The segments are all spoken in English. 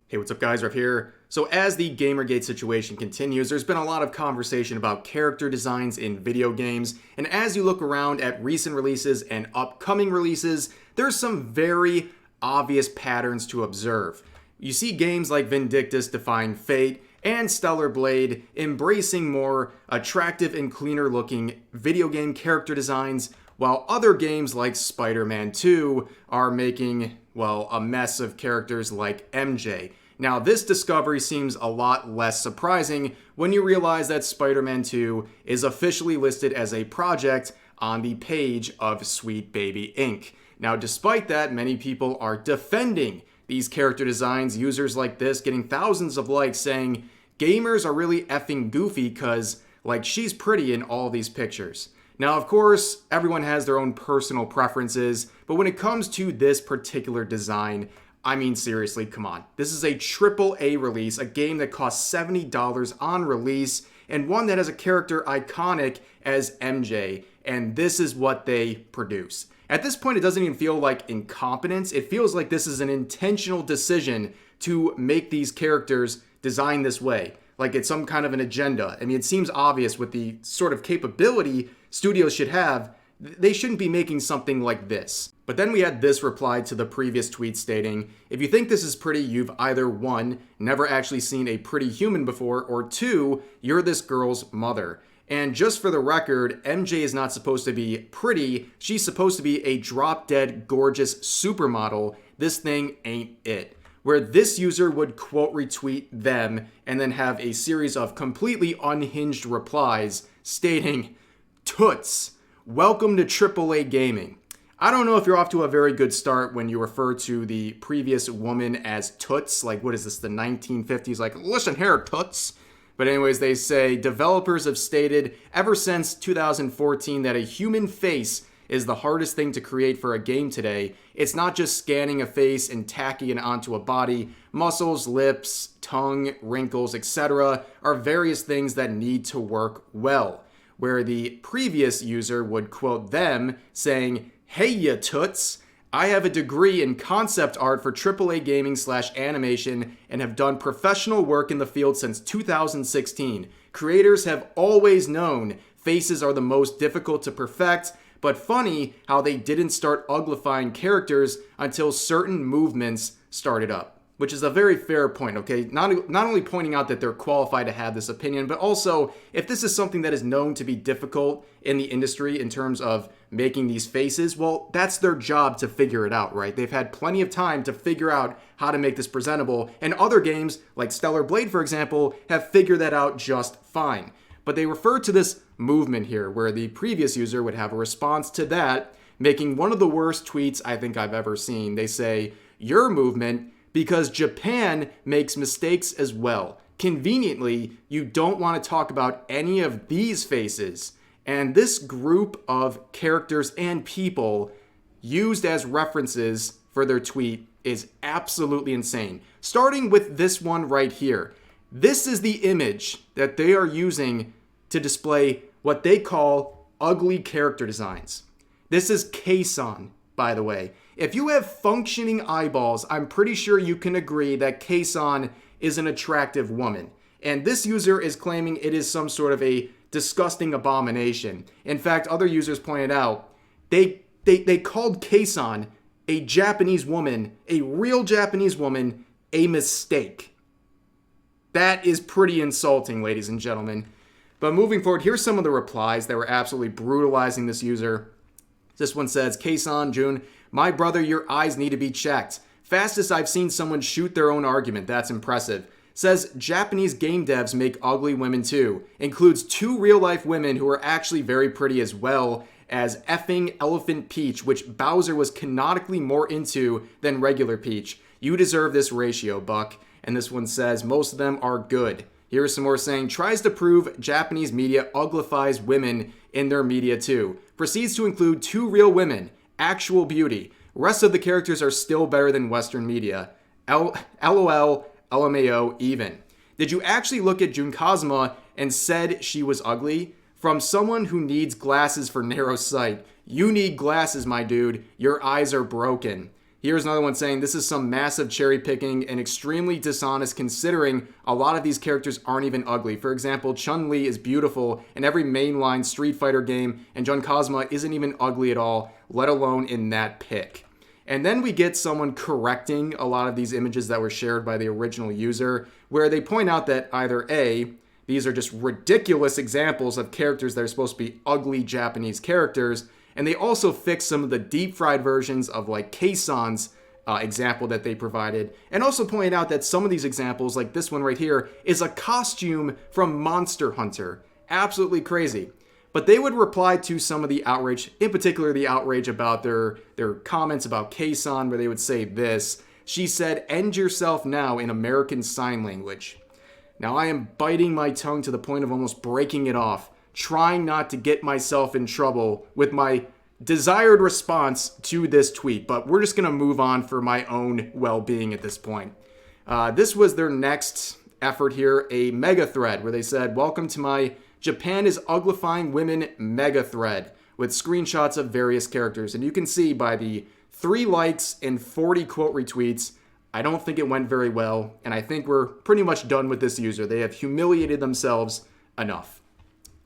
Hey, what's up guys, Rev here. So as the Gamergate situation continues, there's been a lot of conversation about character designs in video games, and as you look around at recent releases and upcoming releases, there's some very obvious patterns to observe. You see games like Vindictus Defying Fate and Stellar Blade embracing more attractive and cleaner looking video game character designs, while other games like Spider-Man 2 are making, well, a mess of characters like MJ. Now, this discovery seems a lot less surprising when you realize that Spider-Man 2 is officially listed as a project on the page of Sweet Baby Inc. Now, despite that, many people are defending these character designs, users like this getting thousands of likes saying, gamers are really effing goofy because, like, she's pretty in all these pictures. Now, of course, everyone has their own personal preferences, but when it comes to this particular design, I mean, seriously, come on. This is a AAA release, a game that costs $70 on release, and one that has a character iconic as MJ, and this is what they produce. At this point, it doesn't even feel like incompetence. It feels like this is an intentional decision to make these characters designed this way. Like it's some kind of an agenda. I mean, it seems obvious with the sort of capability studios should have, they shouldn't be making something like this. But then we had this reply to the previous tweet stating, if you think this is pretty, you've either 1, never actually seen a pretty human before, or 2, you're this girl's mother. And just for the record, MJ is not supposed to be pretty, she's supposed to be a drop-dead gorgeous supermodel. This thing ain't it. Where this user would quote retweet them and then have a series of completely unhinged replies stating, Toots, welcome to AAA gaming. I don't know if you're off to a very good start when you refer to the previous woman as Toots. Like, what is this, the 1950s? Like, listen here, Toots. But anyways, they say, developers have stated ever since 2014 that a human face is the hardest thing to create for a game today. It's not just scanning a face and tacking it onto a body. Muscles, lips, tongue, wrinkles, etc. are various things that need to work well. Where the previous user would quote them saying, hey ya toots, I have a degree in concept art for AAA gaming / animation and have done professional work in the field since 2016. Creators have always known faces are the most difficult to perfect, but funny how they didn't start uglifying characters until certain movements started up. Which is a very fair point, okay? Not only pointing out that they're qualified to have this opinion, but also if this is something that is known to be difficult in the industry in terms of making these faces, well, that's their job to figure it out, right? They've had plenty of time to figure out how to make this presentable, and other games, like Stellar Blade, for example, have figured that out just fine. But they refer to this movement here, where the previous user would have a response to that, making one of the worst tweets I think I've ever seen. They say, your movement, because Japan makes mistakes as well. Conveniently, you don't want to talk about any of these faces. And this group of characters and people used as references for their tweet is absolutely insane. Starting with this one right here. This is the image that they are using to display what they call ugly character designs. This is kson, by the way. If you have functioning eyeballs, I'm pretty sure you can agree that kson is an attractive woman. And this user is claiming it is some sort of a disgusting abomination. In fact, other users pointed out, they called kson, a Japanese woman, a real Japanese woman, a mistake. That is pretty insulting, ladies and gentlemen. But moving forward, here's some of the replies that were absolutely brutalizing this user. This one says, kson, June, my brother, your eyes need to be checked. Fastest I've seen someone shoot their own argument. That's impressive. Says, Japanese game devs make ugly women too. Includes 2 real-life women who are actually very pretty as well as effing Elephant Peach, which Bowser was canonically more into than regular Peach. You deserve this ratio, Buck. And this one says, most of them are good. Here's some more saying, tries to prove Japanese media uglifies women in their media too. Proceeds to include 2 real women. Actual beauty. Rest of the characters are still better than Western media. LOL, LMAO, even. Did you actually look at Jun Kazuma and said she was ugly? From someone who needs glasses for narrow sight. You need glasses, my dude. Your eyes are broken. Here's another one saying this is some massive cherry picking and extremely dishonest considering a lot of these characters aren't even ugly. For example, Chun-Li is beautiful in every mainline Street Fighter game, and Jun Kazama isn't even ugly at all, let alone in that pick. And then we get someone correcting a lot of these images that were shared by the original user, where they point out that either A, these are just ridiculous examples of characters that are supposed to be ugly Japanese characters, and they also fix some of the deep-fried versions of like Kson's example that they provided, and also pointed out that some of these examples, like this one right here, is a costume from Monster Hunter. Absolutely crazy. But they would reply to some of the outrage, in particular the outrage about their comments about Kson, where they would say this. She said, "End yourself now" in American Sign Language. Now I am biting my tongue to the point of almost breaking it off, trying not to get myself in trouble with my desired response to this tweet, but we're just going to move on for my own well-being at this point. This was their next effort here, a mega thread, where they said, "Welcome to my Japan is uglifying women mega thread," with screenshots of various characters. And you can see by the 3 likes and 40 quote retweets, I don't think it went very well, and I think we're pretty much done with this user. They have humiliated themselves enough.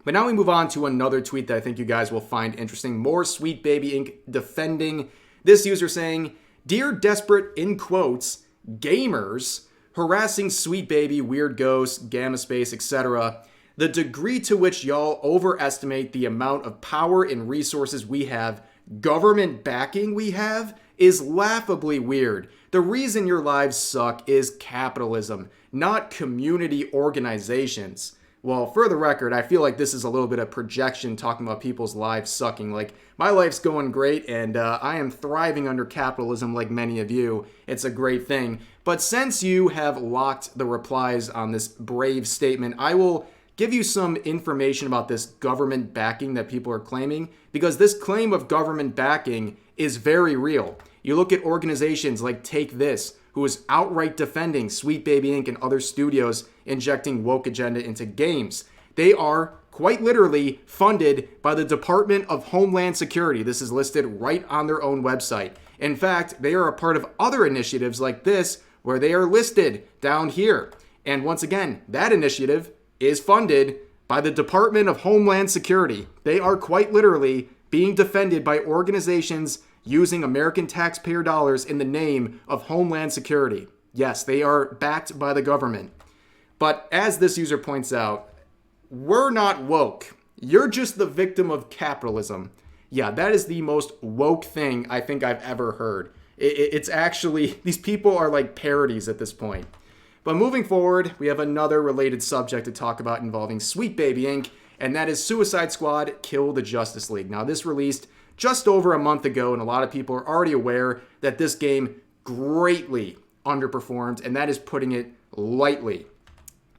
But now we move on to another tweet that I think you guys will find interesting. More Sweet Baby Inc. defending this user saying, "Dear desperate, in quotes, gamers harassing Sweet Baby, Weird Ghost, Gamma Space, etc. The degree to which y'all overestimate the amount of power and resources we have, government backing we have, is laughably weird. The reason your lives suck is capitalism, not community organizations." Well, for the record, I feel like this is a little bit of projection talking about people's lives sucking. Like, my life's going great, and I am thriving under capitalism like many of you. It's a great thing. But since you have locked the replies on this brave statement, I will give you some information about this government backing that people are claiming, because this claim of government backing is very real. You look at organizations like Take This, who is outright defending Sweet Baby Inc. and other studios injecting woke agenda into games. They are quite literally funded by the Department of Homeland Security. This is listed right on their own website. In fact, they are a part of other initiatives like this, where they are listed down here. And once again, that initiative is funded by the Department of Homeland Security. They are quite literally being defended by organizations using American taxpayer dollars in the name of Homeland Security. Yes, they are backed by the government. But as this user points out, we're not woke. You're just the victim of capitalism. Yeah, that is the most woke thing I think I've ever heard. It's actually, these people are like parodies at this point. But moving forward, we have another related subject to talk about involving Sweet Baby Inc., and that is Suicide Squad Kill the Justice League. Now, this released just over a month ago, and a lot of people are already aware that this game greatly underperformed, and that is putting it lightly.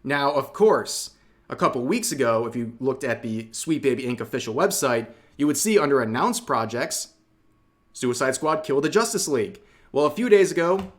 Now, of course, a couple weeks ago, if you looked at the Sweet Baby Inc. official website, you would see under announced projects, Suicide Squad Kill the Justice League. Well, a few days ago,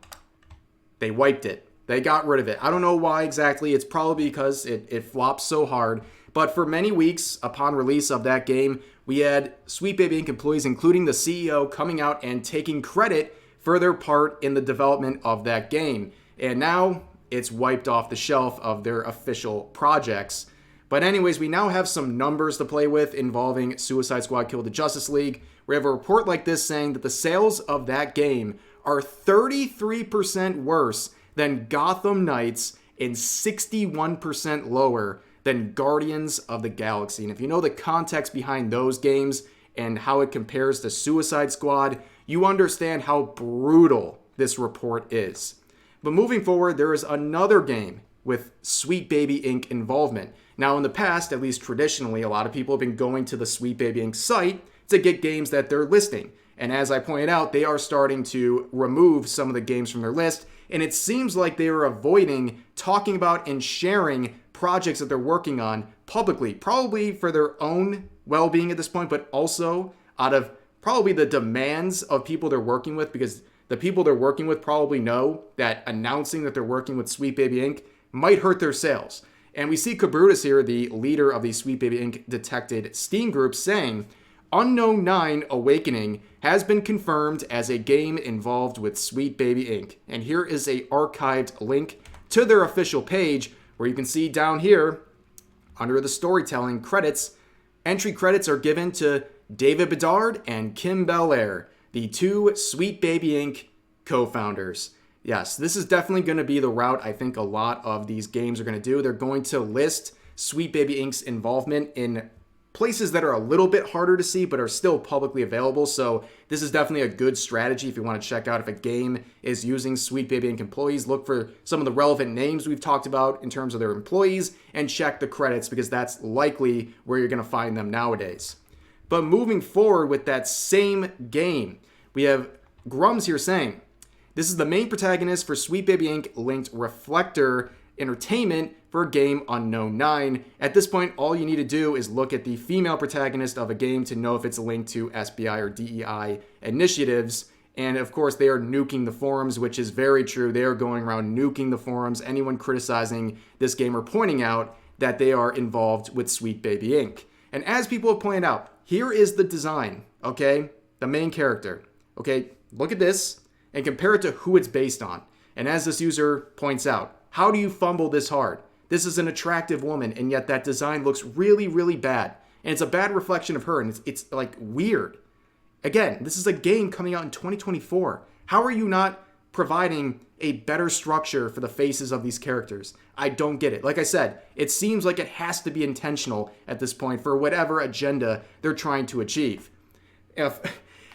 they wiped it. They got rid of it. I don't know why exactly. It's probably because it flopped so hard. But for many weeks upon release of that game, we had Sweet Baby Inc. employees, including the CEO, coming out and taking credit for their part in the development of that game. And now it's wiped off the shelf of their official projects. But anyways, we now have some numbers to play with involving Suicide Squad Kill the Justice League. We have a report like this saying that the sales of that game are 33% worse than Gotham Knights and 61% lower than Guardians of the Galaxy. And if you know the context behind those games and how it compares to Suicide Squad, you understand how brutal this report is. But moving forward, there is another game with Sweet Baby Inc. involvement. Now, in the past, at least traditionally, a lot of people have been going to the Sweet Baby Inc. site to get games that they're listing. And as I pointed out, they are starting to remove some of the games from their list. And it seems like they are avoiding talking about and sharing projects that they're working on publicly, probably for their own well-being at this point, but also out of probably the demands of people they're working with, because the people they're working with probably know that announcing that they're working with Sweet Baby Inc. might hurt their sales. And we see Kabrutus here, the leader of the Sweet Baby Inc. detected Steam group, saying, Unknown 9 Awakening has been confirmed as a game involved with Sweet Baby Inc. And here is a archived link to their official page where you can see down here under the storytelling credits, entry credits are given to David Bedard and Kim Belair, the two Sweet Baby Inc. co-founders. Yes, this is definitely going to be the route I think a lot of these games are going to do. They're going to list Sweet Baby Inc.'s involvement in places that are a little bit harder to see but are still publicly available. So this is definitely a good strategy if you want to check out if a game is using Sweet Baby Inc. employees. Look for some of the relevant names we've talked about in terms of their employees and check the credits because that's likely where you're going to find them nowadays. But moving forward with that same game, we have Grums here saying, this is the main protagonist for Sweet Baby Inc. linked Reflector Entertainment for game Unknown 9. At this point, all you need to do is look at the female protagonist of a game to know if it's linked to SBI or DEI initiatives. And of course, they are nuking the forums, which is very true. They are going around nuking the forums. Anyone criticizing this game or pointing out that they are involved with Sweet Baby Inc. And as people have pointed out, here is the design, okay? The main character, okay? Look at this and compare it to who it's based on. And as this user points out, how do you fumble this hard? This is an attractive woman, and yet that design looks really, really bad. And it's a bad reflection of her, and it's like weird. Again, this is a game coming out in 2024. How are you not providing a better structure for the faces of these characters? I don't get it. Like I said, it seems like it has to be intentional at this point for whatever agenda they're trying to achieve.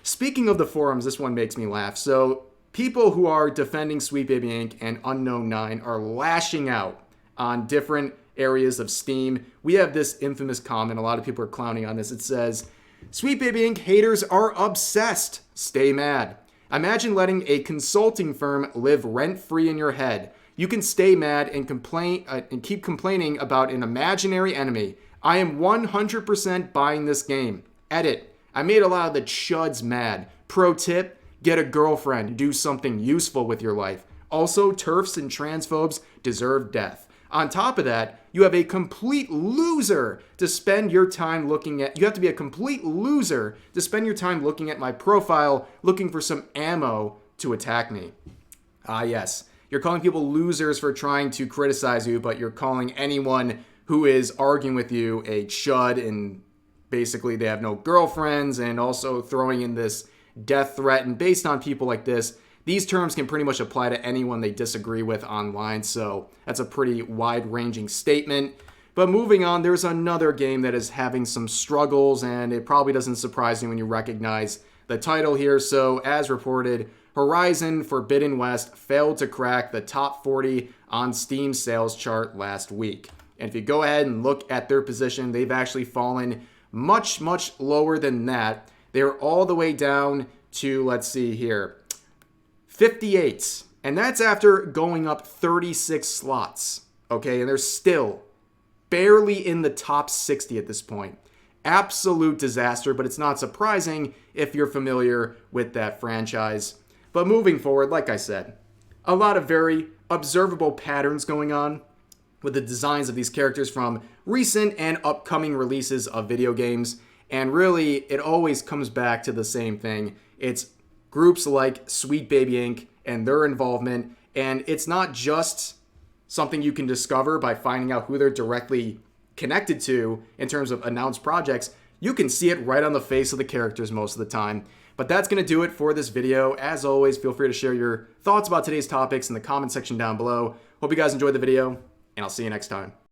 Speaking of the forums, this one makes me laugh. So people who are defending Sweet Baby Inc. and Unknown 9 are lashing out on different areas of Steam. We have this infamous comment. A lot of people are clowning on this. It says, Sweet Baby Inc. haters are obsessed. Stay mad. Imagine letting a consulting firm live rent-free in your head. You can stay mad and complain and keep complaining about an imaginary enemy. I am 100% buying this game. Edit. I made a lot of the chuds mad. Pro tip, get a girlfriend. Do something useful with your life. Also, TERFs and transphobes deserve death. On top of that, you have a complete loser to spend your time looking at. You have to be a complete loser to spend your time looking at my profile, looking for some ammo to attack me. Ah, yes. You're calling people losers for trying to criticize you, but you're calling anyone who is arguing with you a chud, and basically they have no girlfriends, and also throwing in this death threat. And based on people like this, these terms can pretty much apply to anyone they disagree with online, so that's a pretty wide-ranging statement. But moving on, there's another game that is having some struggles, and it probably doesn't surprise you when you recognize the title here. So, as reported, Horizon Forbidden West failed to crack the top 40 on Steam sales chart last week. And if you go ahead and look at their position, they've actually fallen much, much lower than that. They're all the way down to, let's see here, 58, and that's after going up 36 slots, okay? And they're still barely in the top 60 at this point. Absolute disaster, but it's not surprising if you're familiar with that franchise. But moving forward, like I said, a lot of very observable patterns going on with the designs of these characters from recent and upcoming releases of video games, and really, it always comes back to the same thing. It's groups like Sweet Baby Inc. and their involvement, and it's not just something you can discover by finding out who they're directly connected to in terms of announced projects. You can see it right on the face of the characters most of the time. But that's going to do it for this video. As always, feel free to share your thoughts about today's topics in the comment section down below. Hope you guys enjoyed the video, and I'll see you next time.